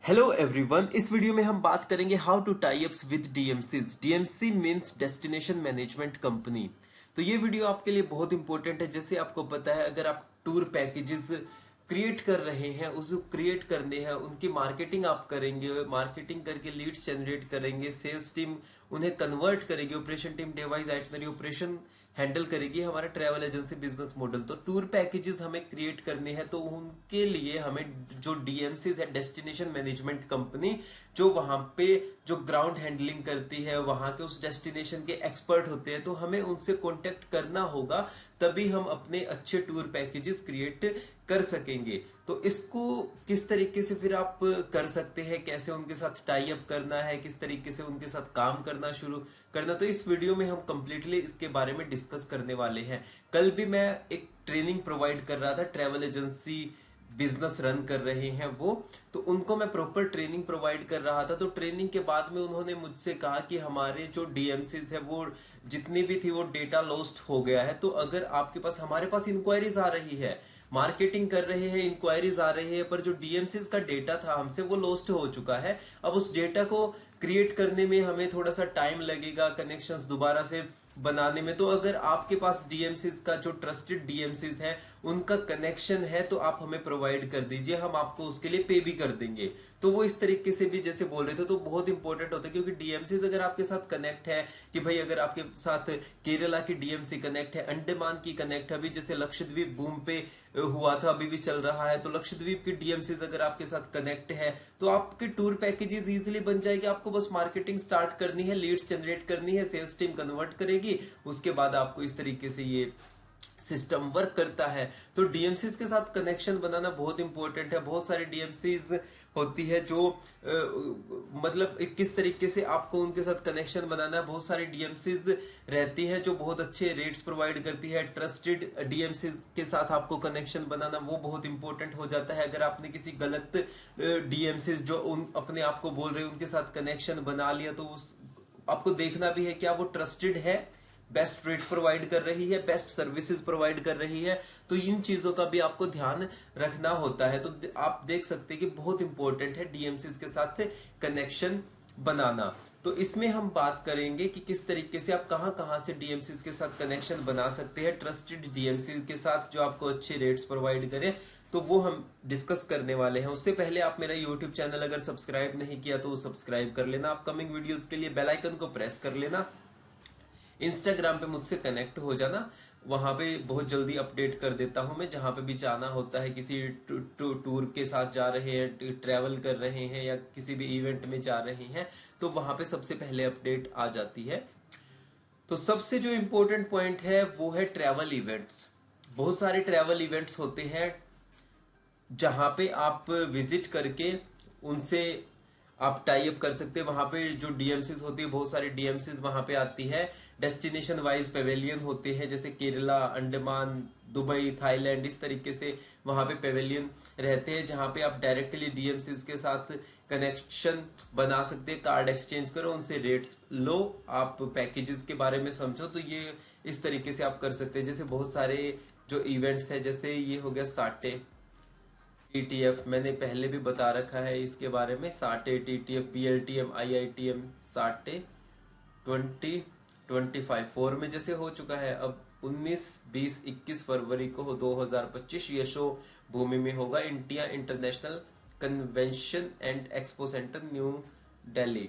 Hello everyone, इस video में हम बात करेंगे how to tie ups with DMCs. DMC means destination management company. तो ये वीडियो आपके लिए बहुत इंपॉर्टेंट है। जैसे आपको पता है, अगर आप टूर पैकेजेस क्रिएट कर रहे हैं, उसको क्रिएट करने हैं, उनकी मार्केटिंग आप करेंगे, मार्केटिंग करके लीड्स जनरेट करेंगे, सेल्स टीम उन्हें कन्वर्ट करेगी, operation team device itinerary operation handle करेगी, हमारा ट्रैवल एजेंसी बिजनेस मॉडल। तो टूर पैकेजेस हमें क्रिएट करने हैं, तो उनके लिए हमें जो डीएमसीज है, डेस्टिनेशन मैनेजमेंट कंपनी, जो वहां पे जो ग्राउंड हैंडलिंग करती है, वहां के उस डेस्टिनेशन के एक्सपर्ट होते हैं, तो हमें उनसे कांटेक्ट करना होगा, तभी हम अपने अच्छे टूर पैकेजेस क्रिएट कर सकेंगे। तो इसको किस तरीके से फिर आप कर सकते हैं, कैसे उनके साथ टाई अप करना है, किस तरीके से उनके साथ काम करना शुरू करना, तो इस वीडियो में हम कंप्लीटली इसके बारे में डिस्कस करने वाले हैं। कल भी मैं एक ट्रेनिंग प्रोवाइड कर रहा था, ट्रैवल एजेंसी बिजनेस रन कर रहे हैं वो, तो उनको मैं प्रॉपर ट्रेनिंग प्रोवाइड कर रहा था। तो ट्रेनिंग के बाद में उन्होंने मुझसे कहा कि हमारे जो डीएमसीज है वो जितनी भी थी वो डेटा लॉस्ट हो गया है। तो अगर आपके पास, हमारे पास इंक्वायरीज आ रही है, मार्केटिंग कर रहे हैं, इंक्वायरीज आ रही है, पर जो डीएमसीज का डेटा था हमसे वो लॉस्ट हो चुका है। अब उस डेटा को क्रिएट करने में हमें थोड़ा सा टाइम लगेगा, कनेक्शंस दोबारा से बनाने में। तो अगर आपके पास डीएमसीज का, जो ट्रस्टेड डीएमसीज है, उनका कनेक्शन है, तो आप हमें प्रोवाइड कर दीजिए, हम आपको उसके लिए पे भी कर देंगे। तो वो इस तरीके से भी जैसे बोल रहे थे, तो बहुत इंपॉर्टेंट होता है, क्योंकि डीएमसीज अगर आपके साथ कनेक्ट है, कि भाई अगर आपके साथ केरला की डीएमसी कनेक्ट है, अंडमान की कनेक्ट है, अभी जैसे लक्षद्वीप बूम पे हुआ था, अभी भी चल रहा है, तो लक्षद्वीप की डीएमसीज अगर आपके साथ कनेक्ट है, तो आपके टूर पैकेजेस इजीली बन जाएगी। आपको बस मार्केटिंग स्टार्ट करनी है, लीड्स जनरेट करनी है, सेल्स टीम कन्वर्ट करेगी, उसके बाद आपको इस तरीके से ये सिस्टम वर्क करता है। तो डीएमसीज के साथ कनेक्शन बनाना बहुत इंपॉर्टेंट है। बहुत सारी डीएमसीज होती है जो मतलब किस तरीके से आपको उनके साथ कनेक्शन बनाना है। बहुत सारी डीएमसीज रहती है जो बहुत अच्छे रेट्स प्रोवाइड करती है। ट्रस्टेड डीएमसीज के साथ आपको कनेक्शन बनाना वो बहुत इंपॉर्टेंट हो जाता है। अगर आपने किसी गलत डीएमसीज जो उन अपने आप को बोल रहे हैं उनके साथ कनेक्शन बना लिया, तो आपको देखना भी है क्या वो ट्रस्टेड है, बेस्ट रेट प्रोवाइड कर रही है, बेस्ट सर्विसेज प्रोवाइड कर रही है। तो इन चीजों का भी आपको ध्यान रखना होता है। तो आप देख सकते हैं कि बहुत इंपॉर्टेंट है डीएमसीज के साथ कनेक्शन बनाना। तो इसमें हम बात करेंगे कि किस तरीके से आप कहां से डीएमसीज के साथ कनेक्शन बना सकते हैं, ट्रस्टेड डीएमसीज के साथ जो आपको अच्छे रेट्स प्रोवाइड करें, तो वो हम डिस्कस करने वाले हैं। उससे पहले आप मेरा यूट्यूब चैनल अगर सब्सक्राइब नहीं किया तो वो सब्सक्राइब कर लेना, अपकमिंग वीडियोज के लिए बेल आइकन को प्रेस कर लेना, इंस्टाग्राम पे मुझसे कनेक्ट हो जाना, वहां पे बहुत जल्दी अपडेट कर देता हूं मैं। जहां पे भी जाना होता है, किसी टूर के साथ जा रहे हैं, ट्रैवल कर रहे हैं, या किसी भी इवेंट में जा रहे हैं, तो वहां पे सबसे पहले अपडेट आ जाती है। तो सबसे जो इंपॉर्टेंट पॉइंट है वो है ट्रैवल इवेंट्स। बहुत सारे ट्रैवल इवेंट्स होते हैं जहां पे आप विजिट करके उनसे आप टाई अप कर सकते हैं। वहां पे जो डीएमसीज होती है, बहुत सारी डीएमसीज वहां पे आती है, डेस्टिनेशन वाइज पेवेलियन होते हैं, जैसे केरला, अंडमान, दुबई, थाईलैंड, इस तरीके से वहां पे पेवेलियन रहते हैं, जहां पे आप डायरेक्टली डीएमसीज के साथ कनेक्शन बना सकते हैं। कार्ड एक्सचेंज करो, उनसे रेट्स लो, आप पैकेजेस के बारे में समझो। तो ये इस तरीके से आप कर सकते हैं। जैसे बहुत सारे जो इवेंट्स है, जैसे ये हो गया साटे, टीटीएफ, मैंने पहले भी बता रखा है इसके बारे में। साटे, टीटीएफ, बीएलटीएम, आईआईटीएम, साटे 2025 4 में जैसे हो चुका है। अब 19, 20, 21 फरवरी को 2025 यशो भूमि में होगा, India international convention and expo centre, new Delhi.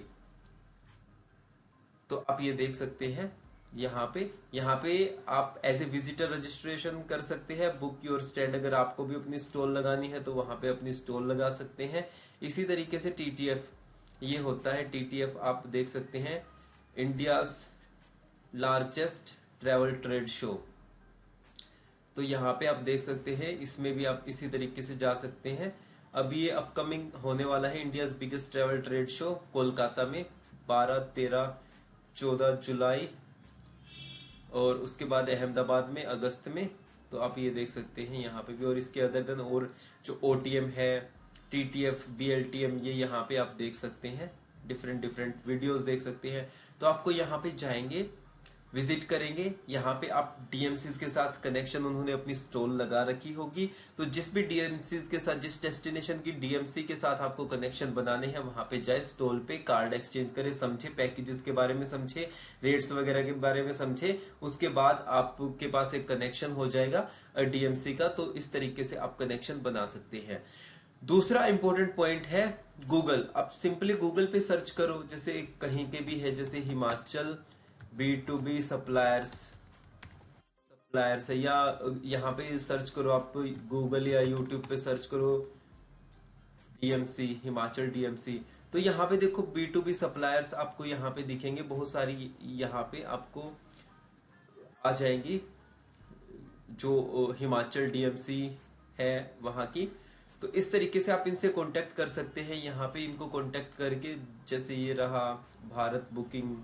तो आप ये देख सकते हैं यहाँ पे आप एज ए विजिटर रजिस्ट्रेशन कर सकते हैं, बुक योर स्टैंड। अगर आपको भी अपनी स्टॉल लगानी है तो वहां पे अपनी स्टॉल लगा सकते हैं। इसी तरीके से टीटीएफ ये होता है। टीटीएफ आप देख सकते हैं, India's largest travel trade show. तो यहाँ पे आप देख सकते हैं, इसमें भी आप इसी तरीके से जा सकते हैं। अभी ये अपकमिंग होने वाला है, India's biggest travel trade show Kolkata में 12, 13, 14 जुलाई, और उसके बाद अहमदाबाद में अगस्त में। तो आप ये देख सकते हैं यहाँ पे भी। और इसके अदर दिन और जो ओटीएम है, टीटीएफ, बीएलटीएम, ये यहाँ पे आप देख सकते हैं, डिफरेंट वीडियोस देख सकते हैं। तो आपको यहाँ पे जाएंगे, विजिट करेंगे। यहाँ पे आप डीएमसीज के साथ कनेक्शन, उन्होंने अपनी स्टॉल लगा रखी होगी, तो जिस भी डीएमसीज के साथ, जिस डेस्टिनेशन की डीएमसी के साथ आपको कनेक्शन बनाने हैं, वहां पे जाए, स्टॉल पे कार्ड एक्सचेंज करे, समझे, पैकेजेस के बारे में समझे, रेट्स वगैरह के बारे में समझे, उसके बाद आपके पास एक कनेक्शन हो जाएगा डीएमसी का। तो इस तरीके से आप कनेक्शन बना सकते हैं। दूसरा इंपॉर्टेंट पॉइंट है गूगल। आप सिंपली गूगल पे सर्च करो, जैसे कहीं के भी है, जैसे हिमाचल B2B सप्लायर्स है, या यहाँ पे सर्च करो आप, गूगल या यूट्यूब पे सर्च करो डीएमसी, हिमाचल डीएमसी। तो यहाँ पे देखो B2B सप्लायर्स आपको यहाँ पे दिखेंगे, बहुत सारी यहाँ पे आपको आ जाएंगी जो हिमाचल डीएमसी है वहां की। तो इस तरीके से आप इनसे कांटेक्ट कर सकते हैं। यहाँ पे इनको कांटेक्ट करके, जैसे ये रहा Bharat booking,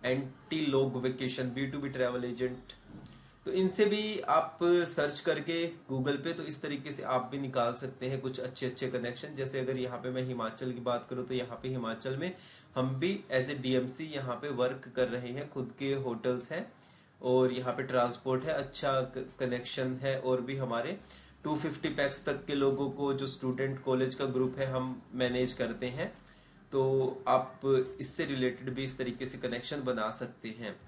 anti log vacation, B2B travel agent, तो इनसे भी आप सर्च करके गूगल पे, तो इस तरीके से आप भी निकाल सकते हैं कुछ अच्छे अच्छे कनेक्शन। जैसे अगर यहाँ पे मैं हिमाचल की बात करूँ, तो यहाँ पे हिमाचल में हम भी एज ए डीएमसी यहाँ पे वर्क कर रहे हैं, खुद के होटल्स हैं और यहाँ पे ट्रांसपोर्ट है, अच्छा कनेक्शन है। और भी हमारे 250 पैक्स तक के लोगों को, जो स्टूडेंट कॉलेज का ग्रुप है, हम मैनेज करते हैं। तो आप इससे रिलेटेड भी इस तरीके से कनेक्शन बना सकते हैं।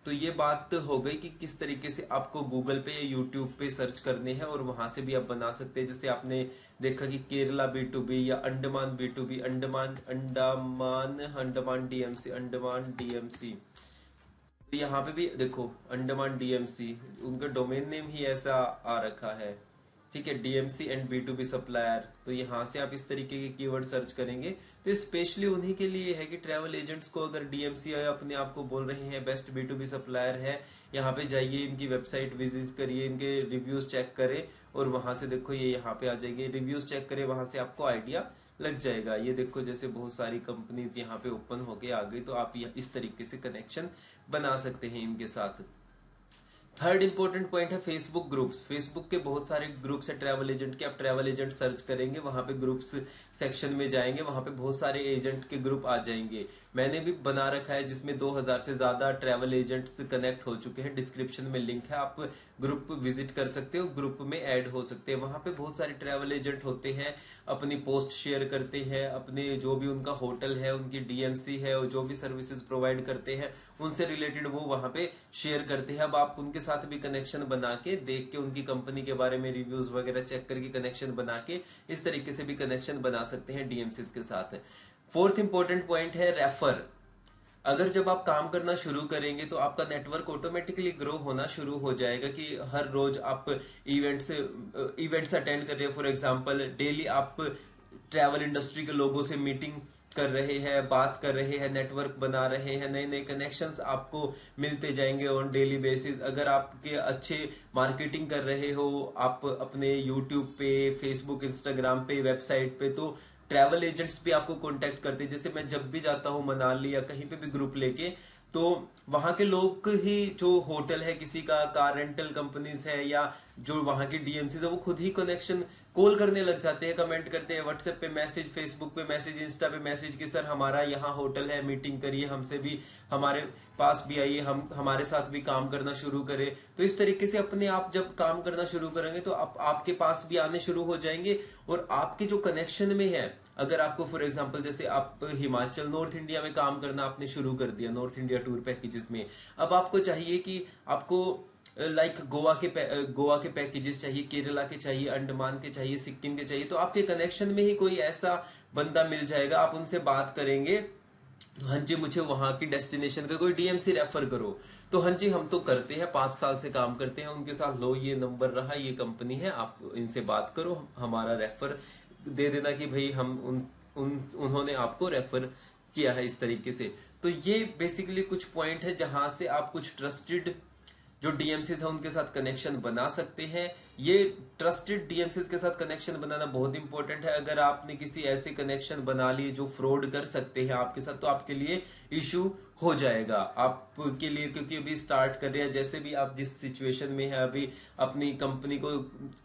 तो ये बात हो गई कि किस तरीके से आपको गूगल पे या यूट्यूब पे सर्च करने हैं और वहां से भी आप बना सकते हैं। जैसे आपने देखा कि केरला B2B या अंडमान B2B, अंडमान डीएमसी, तो यहाँ पे भी देखो अंडमान डीएमसी, उनका डोमेन नेम ही ऐसा आ रखा है, ठीक है, डीएमसी एंड B2B सप्लायर। तो यहाँ से आप इस तरीके के कीवर्ड सर्च करेंगे तो स्पेशली उन्हीं के लिए है कि ट्रैवल एजेंट्स को, अगर डीएमसी अपने आप को बोल रहे हैं बेस्ट B2B सप्लायर है, यहाँ पे जाइए, इनकी वेबसाइट विजिट करिए, इनके रिव्यूज चेक करें और वहां से देखो ये यहाँ पे आ जाएंगे, रिव्यूज चेक करें, वहां से आपको आइडिया लग जाएगा। ये देखो जैसे बहुत सारी कंपनीज यहाँ पे ओपन होके आ गई, तो आप इस तरीके से कनेक्शन बना सकते हैं इनके साथ। थर्ड इंपॉर्टेंट पॉइंट है फेसबुक ग्रुप्स। फेसबुक के बहुत सारे ग्रुप्स है ट्रैवल एजेंट के। आप ट्रैवल एजेंट सर्च करेंगे, वहां पे ग्रुप्स सेक्शन में जाएंगे, वहां पे बहुत सारे एजेंट के ग्रुप आ जाएंगे। मैंने भी बना रखा है जिसमें 2000 से ज्यादा ट्रैवल एजेंट्स कनेक्ट हो चुके हैं। डिस्क्रिप्शन में लिंक है, आप ग्रुप विजिट कर सकते हो, ग्रुप में ऐड हो सकते हैं। वहां पे बहुत सारे ट्रैवल एजेंट होते हैं, अपनी पोस्ट शेयर करते हैं, अपने जो भी उनका होटल है, उनकी डीएमसी है और जो भी सर्विसेज प्रोवाइड करते हैं उनसे रिलेटेड वो वहां पे शेयर करते हैं। अब आप उनके साथ भी कनेक्शन बना के, देख के, उनकी कंपनी के बारे में रिव्यूज वगैरह चेक करके कनेक्शन बना के इस तरीके से भी कनेक्शन बना सकते हैं डीएमसीज के साथ। फोर्थ इंपॉर्टेंट पॉइंट है रेफर। अगर जब आप काम करना शुरू करेंगे तो आपका नेटवर्क ऑटोमेटिकली ग्रो होना शुरू हो जाएगा कि हर रोज आप इवेंट्स अटेंड कर रहे हो। फॉर एग्जांपल डेली आप ट्रैवल इंडस्ट्री के लोगों से मीटिंग कर रहे हैं, बात कर रहे हैं, नेटवर्क बना रहे हैं, नए नए कनेक्शंस आपको मिलते जाएंगे ऑन डेली बेसिस। अगर आपके अच्छे मार्केटिंग कर रहे हो आप अपने यूट्यूब पे, फेसबुक, इंस्टाग्राम पे, वेबसाइट पे, तो ट्रैवल एजेंट्स भी आपको कांटेक्ट करते हैं। जैसे मैं जब भी जाता हूँ मनाली या कहीं पे भी ग्रुप लेके, तो वहां के लोग ही, जो होटल है किसी का, कार रेंटल कंपनीज है, या जो वहां की डीएमसी है, वो खुद ही कनेक्शन कॉल करने लग जाते हैं, कमेंट करते हैं, व्हाट्सएप पे मैसेज, फेसबुक पे मैसेज, इंस्टा पे मैसेज कि सर हमारा यहाँ होटल है, मीटिंग करिए, हमसे भी, हमारे पास भी आइए, हम हमारे साथ भी काम करना शुरू करें। तो इस तरीके से अपने आप जब काम करना शुरू करेंगे तो आपके पास भी आने शुरू हो जाएंगे और आपके जो कनेक्शन में है, अगर आपको फॉर एग्जांपल जैसे आप हिमाचल, नॉर्थ इंडिया में काम करना आपने शुरू कर दिया, नॉर्थ इंडिया टूर पैकेजेस में, अब आपको चाहिए कि आपको गोवा के पैकेजेस चाहिए, केरला के चाहिए, अंडमान के चाहिए, सिक्किम के चाहिए, तो आपके कनेक्शन में ही कोई ऐसा बंदा मिल जाएगा, आप उनसे बात करेंगे, तो हाँ जी मुझे वहां की डेस्टिनेशन का कोई डीएमसी रेफर करो, तो हाँ जी हम तो करते हैं, 5 साल से काम करते हैं उनके साथ, लो ये नंबर रहा, ये कंपनी है, आप इनसे बात करो, हमारा रेफर दे देना कि भाई हम उन्होंने आपको रेफर किया है, इस तरीके से। तो ये बेसिकली कुछ पॉइंट है जहां से आप कुछ ट्रस्टेड जो डीएमसीज है उनके साथ कनेक्शन बना सकते हैं। ये ट्रस्टेड डीएमसीज के साथ कनेक्शन बनाना बहुत इंपॉर्टेंट है। अगर आपने किसी ऐसे कनेक्शन बना लिए जो फ्रॉड कर सकते हैं आपके साथ, तो आपके लिए इशू हो जाएगा आपके लिए, क्योंकि अभी स्टार्ट कर रहे हैं, जैसे भी आप जिस सिचुएशन में है, अभी अपनी कंपनी को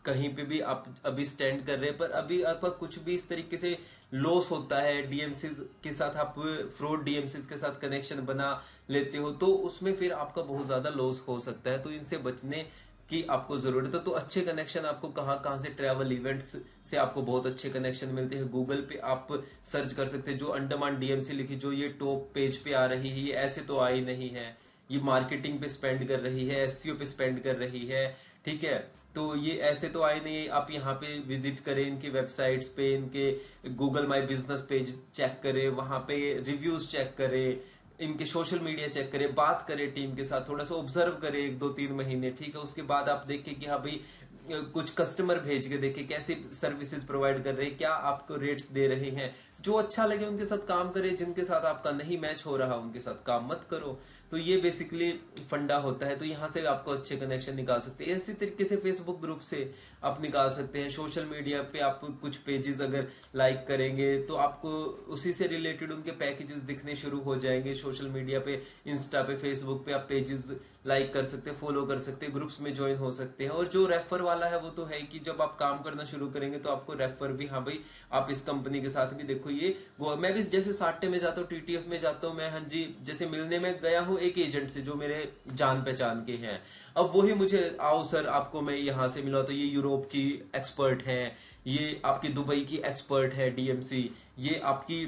कहीं पे भी आप अभी स्टैंड कर रहे हैं, पर अभी आपका कुछ भी इस तरीके से लॉस होता है, डीएमसी के साथ आप फ्रॉड डीएमसी के साथ कनेक्शन बना लेते हो तो उसमें फिर आपका बहुत ज्यादा लॉस हो सकता है। तो इनसे बचने की आपको जरूरत है। तो अच्छे कनेक्शन आपको कहाँ कहाँ से, ट्रैवल इवेंट्स से आपको बहुत अच्छे कनेक्शन मिलते हैं। गूगल पे आप सर्च कर सकते हैं, जो अंडमान डीएमसी लिखी, जो ये टॉप पेज पे आ रही है, ये ऐसे तो आई नहीं है, ये मार्केटिंग पे स्पेंड कर रही है, एसईओ पे स्पेंड कर रही है, ठीक है। तो ये ऐसे तो आए नहीं। आप यहाँ पे विजिट करें, इनकी वेबसाइट्स पे, इनके Google my business page check करें, वहां पे रिव्यूज चेक करें, इनके सोशल मीडिया चेक करें, बात करें टीम के साथ, थोड़ा सा ऑब्जर्व करें 1-2-3 महीने, ठीक है। उसके बाद आप देखें कि हाँ भाई कुछ कस्टमर भेज के देखें कैसे सर्विसेज प्रोवाइड कर रहे हैं, क्या आपको रेट्स दे रहे हैं। जो अच्छा लगे उनके साथ काम करें, जिनके साथ आपका नहीं मैच हो रहा उनके साथ काम मत करो। तो ये बेसिकली फंडा होता है। तो यहाँ से आपको अच्छे कनेक्शन निकाल सकते हैं। इसी तरीके से फेसबुक ग्रुप से आप निकाल सकते हैं। सोशल मीडिया पे आप कुछ पेजेस अगर लाइक करेंगे तो आपको उसी से रिलेटेड उनके पैकेजेस दिखने शुरू हो जाएंगे। सोशल मीडिया पे, इंस्टा पे, फेसबुक पे आप पेजेस लाइक कर सकते हैं, फॉलो कर सकते हैं, ग्रुप्स में ज्वाइन हो सकते हैं। और जो रेफर वाला है वो तो है कि जब आप काम करना शुरू करेंगे तो आपको रेफर भी, हाँ भाई आप इस कंपनी के साथ भी देखो ये वो। मैं भी जैसे साट्टे में जाता हूँ, टीटीएफ में जाता हूँ, मैं हाँ जी जैसे मिलने में गया हूँ एक एजेंट से जो मेरे जान पहचान के हैं। अब वही मुझे, आओ सर आपको मैं यहाँ से मिला, तो ये यूरोप की एक्सपर्ट है, ये आपकी दुबई की एक्सपर्ट है डीएमसी, ये आपकी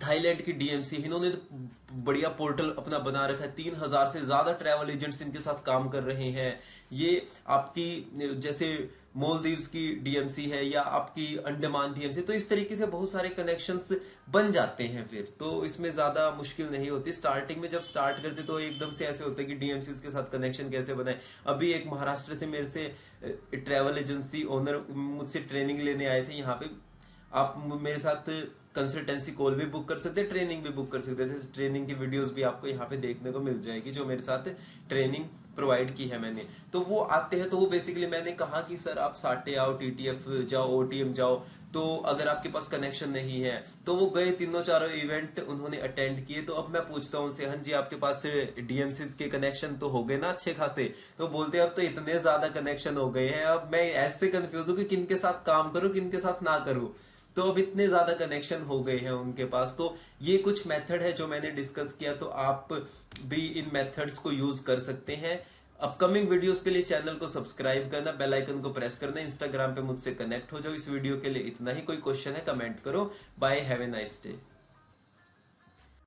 थाईलैंड की डीएमसी, इन्होंने तो बढ़िया पोर्टल अपना बना रखा है। 3000 से ज्यादा ट्रैवल एजेंट्स इनके साथ काम कर रहे हैं। ये आपकी जैसे मोलदीव्स की डीएमसी है या आपकी अंडमान डीएमसी, तो इस तरीके से बहुत सारे कनेक्शंस बन जाते हैं फिर। तो इसमें ज्यादा मुश्किल नहीं होती। स्टार्टिंग में जब स्टार्ट करते तो एकदम से ऐसे होता है कि डीएमसी के साथ कनेक्शन कैसे बनाए। अभी एक महाराष्ट्र से मेरे से ट्रैवल एजेंसी ओनर मुझसे ट्रेनिंग लेने आए थे यहाँ पे। आप मेरे साथ कंसल्टेंसी कॉल भी बुक कर सकते हैं, ट्रेनिंग भी बुक कर सकते थे। ट्रेनिंग की वीडियोस भी आपको यहाँ पे देखने को मिल जाएगी, जो मेरे साथ ट्रेनिंग प्रोवाइड की है मैंने। तो वो आते हैं, तो वो बेसिकली मैंने कहा कि सर आप साटे आओ, टीटीएफ जाओ, ओटीएम जाओ। तो अगर आपके पास कनेक्शन नहीं है तो वो गए, 3-4 इवेंट उन्होंने अटेंड किए। तो अब मैं पूछता हूँ उनसे, हाँ जी आपके पास डीएमसीज के कनेक्शन तो हो गए ना अच्छे खासे? तो बोलते अब तो इतने ज्यादा कनेक्शन हो गए हैं, अब मैं ऐसे कंफ्यूज हूँ कि किनके साथ काम करूँ किनके साथ ना करूँ। तो अब इतने ज्यादा कनेक्शन हो गए हैं उनके पास। तो ये कुछ मेथड है जो मैंने डिस्कस किया, तो आप भी इन मेथड्स को यूज कर सकते हैं। अपकमिंग वीडियोस के लिए चैनल को सब्सक्राइब करना, बेल आइकन को प्रेस करना, इंस्टाग्राम पे मुझसे कनेक्ट हो जाओ। इस वीडियो के लिए इतना ही। कोई क्वेश्चन है कमेंट करो। Bye, have a nice day.